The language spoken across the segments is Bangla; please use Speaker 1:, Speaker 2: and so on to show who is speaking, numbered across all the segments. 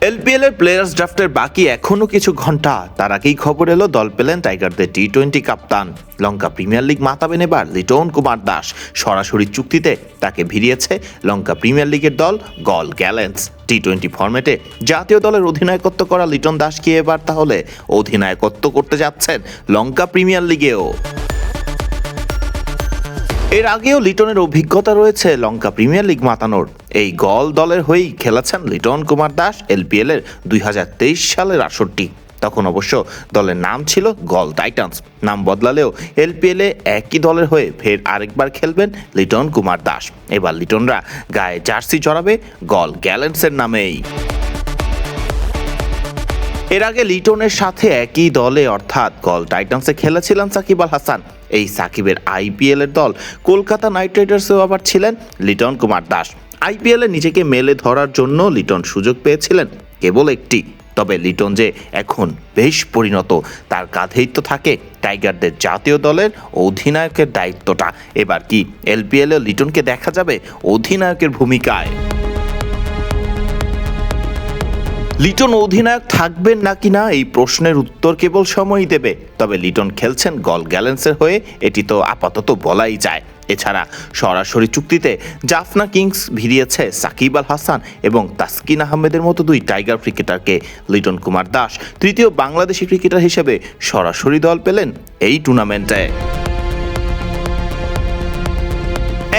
Speaker 1: এলপিএল এর প্লেয়ার্স ড্রাফটের বাকি এখনো কিছু ঘন্টা, তার আগেই খবর এলো দল পেলেন টাইগারদের টি-20 কাপ্তান। লঙ্কা প্রিমিয়ার লিগ মাতাবেন এবার লিটন কুমার দাস। সরাসরি চুক্তিতে তাকে ভিড়িয়েছে লঙ্কা প্রিমিয়ার লিগের দল গল গ্যালেন্স। টি-20 ফরম্যাটে জাতীয় দলের অধিনায়কত্ব করা লিটন দাস কি এবার তাহলে অধিনায়কত্ব করতে যাচ্ছেন লঙ্কা প্রিমিয়ার লিগেও? এর আগেও লিটনের অভিজ্ঞতা রয়েছে লঙ্কা প্রিমিয়ার লিগ মাতানোর। এই গল দলের হয়েই খেলেছেন লিটন কুমার দাস এলপিএল এর 2023 সালের আসরটি। তখন অবশ্য দলের নাম ছিল গল টাইটান্স। নাম বদলালেও এলপিএল এ একই দলের হয়ে ফের আরেকবার খেলবেন লিটন কুমার দাস। এবার লিটনরা গায়ে জার্সি জড়াবে গল গ্যালেন্সের নামেই। এর আগে লিটনের সাথে একই দলে অর্থাৎ গল টাইটান্সে খেলেছিলেন সাকিব আল হাসান। এই সাকিবের আইপিএল এর দল কলকাতা নাইট রাইডার্সেও আবার ছিলেন লিটন কুমার দাস। আইপিএল এ নিজেকে মেলে ধরার জন্য লিটন সুযোগ পেয়েছিলেন কেবল একটি। তবে লিটন যে এখন বেশ পরিণত, তার কাঁধেই তো থাকে টাইগারদের জাতীয় দলের অধিনায়কের দায়িত্বটা। এবার কি এলপিএল এ লিটনকে দেখা যাবে অধিনায়কের ভূমিকায়? লিটন অধিনায়ক থাকবেন নাকি না এই প্রশ্নের উত্তর কেবল সময়ই দেবে। তবে লিটন খেলছেন গল গ্যালেন্সের হয়ে, এটি তো আপাতত বলাই যায়। এছাড়া সরাসরি চুক্তিতে জাফনা কিংস ভিড়িয়েছে সাকিব আল হাসান এবং তাসকিন আহমেদের মতো দুই টাইগার ক্রিকেটারকে। লিটন কুমার দাস তৃতীয় বাংলাদেশি ক্রিকেটার হিসেবে সরাসরি দল পেলেন এই টুর্নামেন্টে।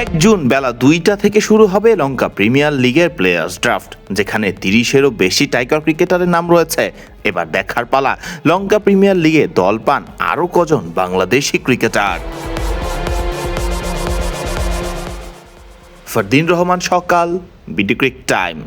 Speaker 1: 1 জুন বেলা 2টা থেকে শুরু হবে লঙ্কা প্রিমিয়ার লিগের প্লেয়ার্স ড্রাফট, যেখানে 30-এরও বেশি টাইগার ক্রিকেটারের নাম রয়েছে। এবার দেখার পালা লঙ্কা প্রিমিয়ার লিগে দল পান আরও কজন বাংলাদেশি ক্রিকেটার। ফারদিন রহমান সকাল, বিডি ক্রিক টাইম।